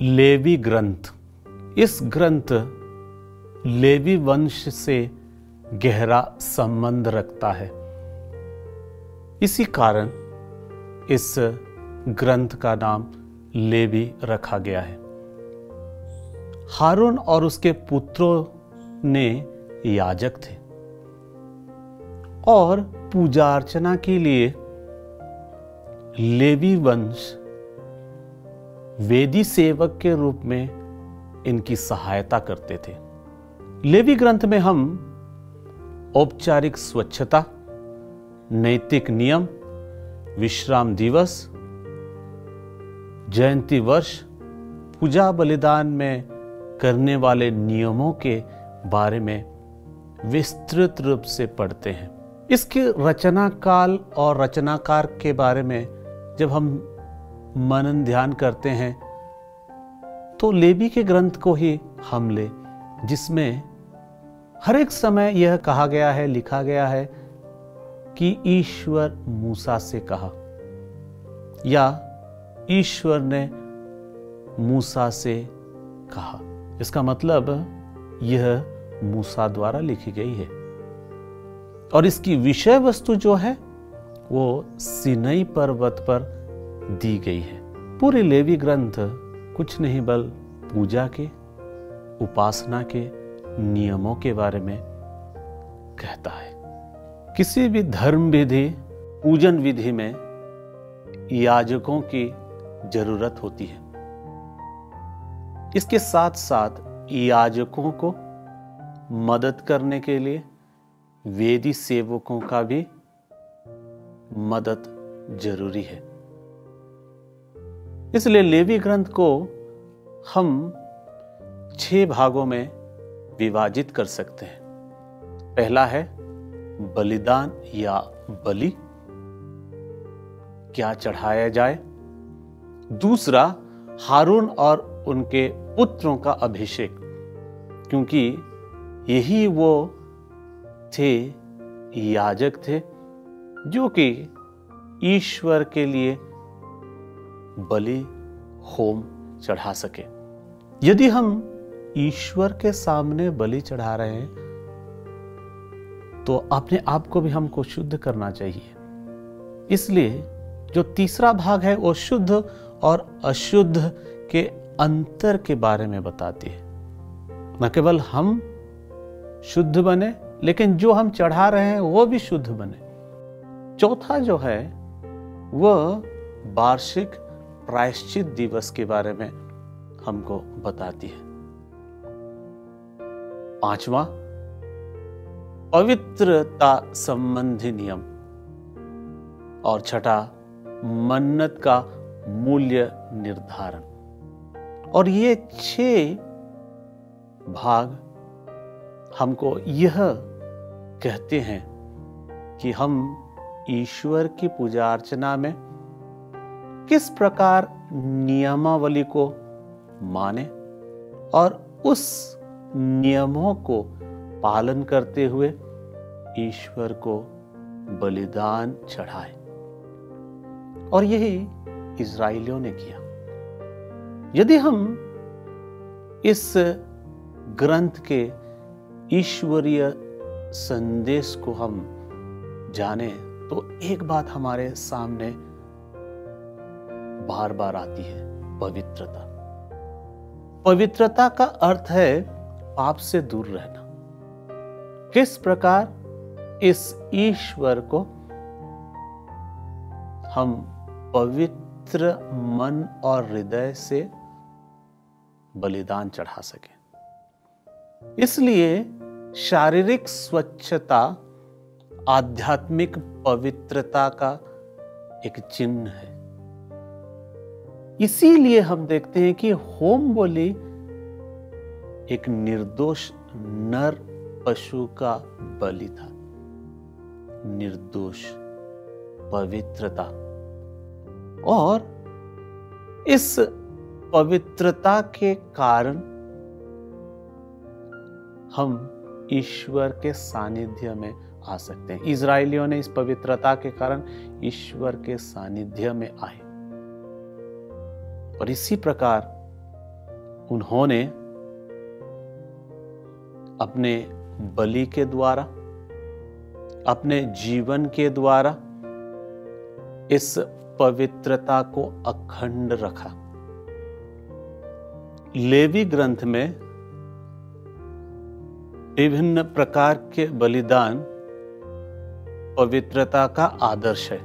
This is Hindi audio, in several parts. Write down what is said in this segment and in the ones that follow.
लेवी ग्रंथ। इस ग्रंथ लेवी वंश से गहरा संबंध रखता है। इसी कारण इस ग्रंथ का नाम लेवी रखा गया है। हारून और उसके पुत्रों ने याजक थे और पूजा अर्चना के लिए लेवी वंश वेदी सेवक के रूप में इनकी सहायता करते थे। लेवी ग्रंथ में हम औपचारिक स्वच्छता, नैतिक नियम, विश्राम दिवस, जयंती वर्ष, पूजा बलिदान में करने वाले नियमों के बारे में विस्तृत रूप से पढ़ते हैं। इसके रचना काल और रचनाकार के बारे में जब हम मनन ध्यान करते हैं तो लेवी के ग्रंथ को ही हम ले, जिसमें हर एक समय यह कहा गया है, लिखा गया है कि ईश्वर मूसा से कहा या ईश्वर ने मूसा से कहा। इसका मतलब यह मूसा द्वारा लिखी गई है और इसकी विषय वस्तु जो है वो सीनै पर्वत पर दी गई है। पूरी लेवी ग्रंथ कुछ नहीं बल पूजा के, उपासना के नियमों के बारे में कहता है। किसी भी धर्म विधि, पूजन विधि में याजकों की जरूरत होती है। इसके साथ साथ याजकों को मदद करने के लिए वेदी सेवकों का भी मदद जरूरी है। इसलिए लेवी ग्रंथ को हम 6 भागों में विभाजित कर सकते हैं। पहला है बलिदान या बलि, क्या चढ़ाया जाए। दूसरा हारून और उनके पुत्रों का अभिषेक, क्योंकि यही वो थे, याजक थे जो कि ईश्वर के लिए बलि होम चढ़ा सके। यदि हम ईश्वर के सामने बलि चढ़ा रहे हैं तो अपने आप को भी हमको शुद्ध करना चाहिए। इसलिए जो तीसरा भाग है वो शुद्ध और अशुद्ध के अंतर के बारे में बताती है। न केवल हम शुद्ध बने, लेकिन जो हम चढ़ा रहे हैं वो भी शुद्ध बने। चौथा जो है वह वार्षिक प्रायश्चित दिवस के बारे में हमको बताती है। पांचवा पवित्रता संबंधी नियम और छठा मन्नत का मूल्य निर्धारण। और ये 6 भाग हमको यह कहते हैं कि हम ईश्वर की पूजा अर्चना में किस प्रकार नियमावली को माने और उस नियमों को पालन करते हुए ईश्वर को बलिदान चढ़ाए। और यही इस्राएलियों ने किया। यदि हम इस ग्रंथ के ईश्वरीय संदेश को हम जाने तो एक बात हमारे सामने बार बार आती है, पवित्रता। पवित्रता का अर्थ है पाप से दूर रहना। किस प्रकार इस ईश्वर को हम पवित्र मन और हृदय से बलिदान चढ़ा सके। इसलिए शारीरिक स्वच्छता आध्यात्मिक पवित्रता का एक चिन्ह है। इसीलिए हम देखते हैं कि होम बलि एक निर्दोष नर पशु का बलि था। निर्दोष पवित्रता, और इस पवित्रता के कारण हम ईश्वर के सानिध्य में आ सकते हैं। इस्राएलियों ने इस पवित्रता के कारण ईश्वर के सानिध्य में आए। और इसी प्रकार उन्होंने अपने बलि के द्वारा, अपने जीवन के द्वारा इस पवित्रता को अखंड रखा। लेवी ग्रंथ में विभिन्न प्रकार के बलिदान पवित्रता का आदर्श है।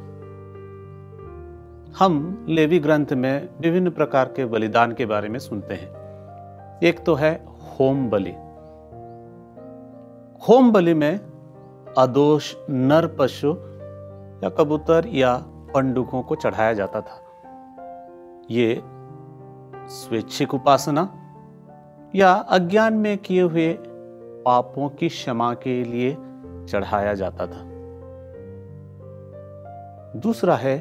हम लेवी ग्रंथ में विभिन्न प्रकार के बलिदान के बारे में सुनते हैं। एक तो है होम बलि। होम बलि में अदोष नर पशु या कबूतर या पंडुकों को चढ़ाया जाता था। ये स्वैच्छिक उपासना या अज्ञान में किए हुए पापों की क्षमा के लिए चढ़ाया जाता था। दूसरा है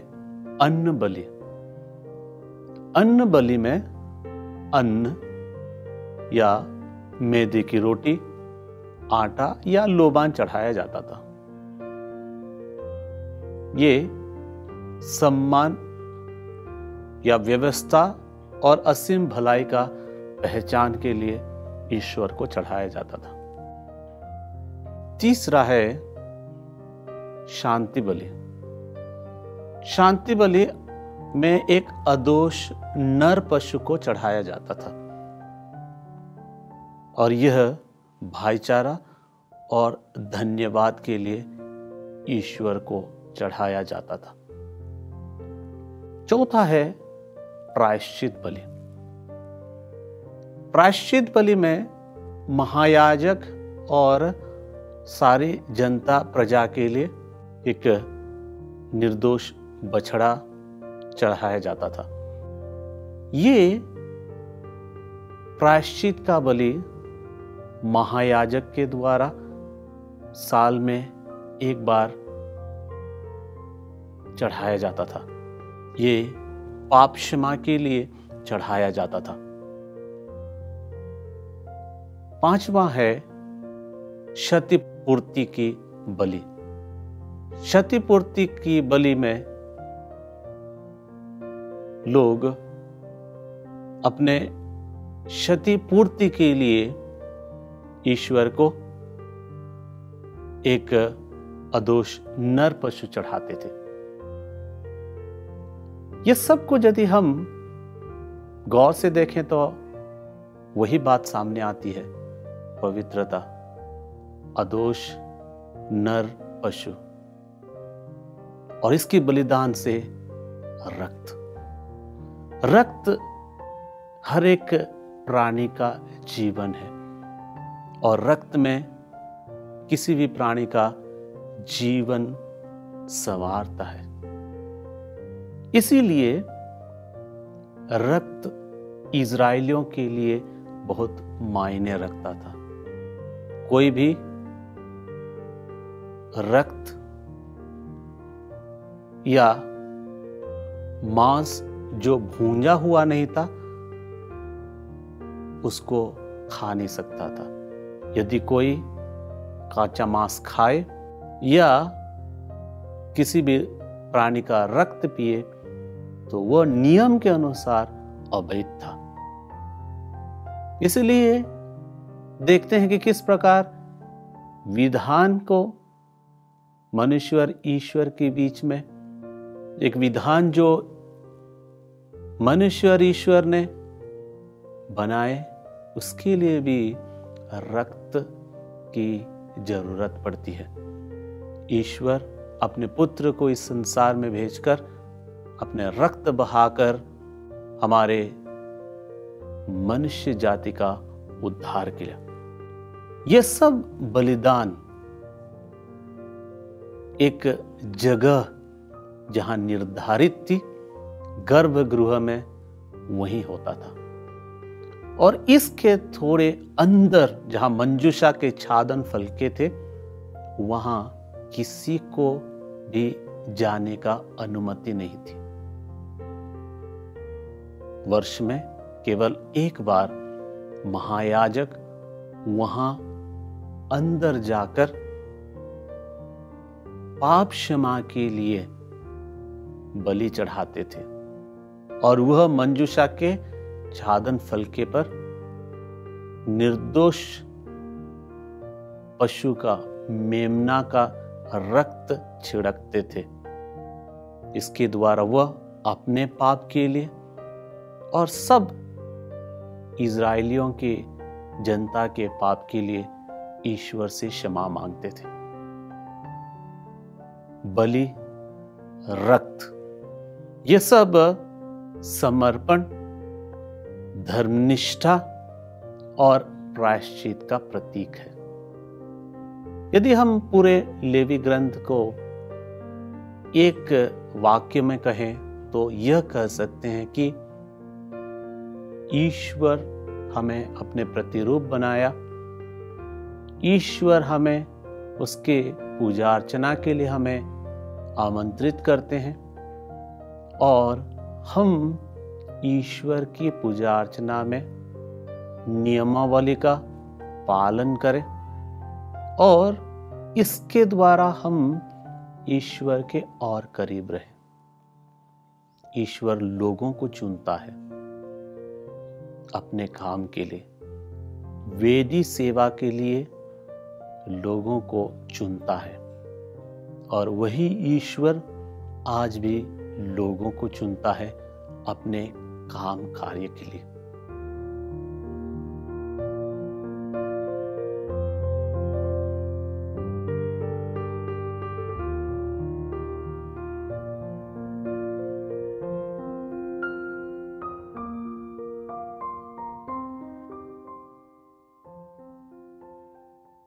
अन्न बलि। अन्न बलि में अन्न या मैदे की रोटी, आटा या लोबान चढ़ाया जाता था। ये सम्मान या व्यवस्था और असीम भलाई का पहचान के लिए ईश्वर को चढ़ाया जाता था। तीसरा है शांति बलि। शांति बलि में एक अदोष नर पशु को चढ़ाया जाता था और यह भाईचारा और धन्यवाद के लिए ईश्वर को चढ़ाया जाता था। चौथा है प्रायश्चित बलि। प्रायश्चित बलि में महायाजक और सारी जनता प्रजा के लिए एक निर्दोष बछड़ा चढ़ाया जाता था। ये प्रायश्चित का बलि महायाजक के द्वारा साल में एक बार चढ़ाया जाता था। ये पाप क्षमा के लिए चढ़ाया जाता था। पांचवा है क्षतिपूर्ति की बलि। क्षतिपूर्ति की बलि में लोग अपने क्षतिपूर्ति के लिए ईश्वर को एक अदोष नर पशु चढ़ाते थे। ये सब को यदि हम गौर से देखें तो वही बात सामने आती है, पवित्रता, अदोष नर पशु और इसकी बलिदान से रक्त। रक्त हर एक प्राणी का जीवन है और रक्त में किसी भी प्राणी का जीवन संवारता है। इसीलिए रक्त इजरायलियों के लिए बहुत मायने रखता था। कोई भी रक्त या मांस जो भूंजा हुआ नहीं था उसको खा नहीं सकता था। यदि कोई काचा मांस खाए या किसी भी प्राणी का रक्त पिए तो वह नियम के अनुसार अवैध था। इसलिए देखते हैं कि किस प्रकार विधान को मनुष्य और ईश्वर के बीच में एक विधान जो मनुष्य और ईश्वर ने बनाए, उसके लिए भी रक्त की जरूरत पड़ती है। ईश्वर अपने पुत्र को इस संसार में भेजकर अपने रक्त बहाकर हमारे मनुष्य जाति का उद्धार किया। यह सब बलिदान एक जगह जहां निर्धारित थी, गर्भगृह में वही होता था। और इसके थोड़े अंदर जहां मंजूषा के छादन फलके थे, वहां किसी को भी जाने का अनुमति नहीं थी। वर्ष में केवल एक बार महायाजक वहां अंदर जाकर पाप क्षमा के लिए बलि चढ़ाते थे और वह मंजूषा के छादन फलके पर निर्दोष पशु का, मेमना का रक्त छिड़कते थे। इसके द्वारा वह अपने पाप के लिए और सब इज़राइलियों के जनता के पाप के लिए ईश्वर से क्षमा मांगते थे। बलि, रक्त, ये सब समर्पण, धर्मनिष्ठा और प्रायश्चित का प्रतीक है। यदि हम पूरे लेवी ग्रंथ को एक वाक्य में कहें तो यह कह सकते हैं कि ईश्वर हमें अपने प्रतिरूप बनाया, ईश्वर हमें उसके पूजा अर्चना के लिए हमें आमंत्रित करते हैं और हम ईश्वर की पूजा अर्चना में नियमावली का पालन करें और इसके द्वारा हम ईश्वर के और करीब रहें। ईश्वर लोगों को चुनता है अपने काम के लिए, वेदी सेवा के लिए लोगों को चुनता है और वही ईश्वर आज भी लोगों को चुनता है अपने काम कार्य के लिए।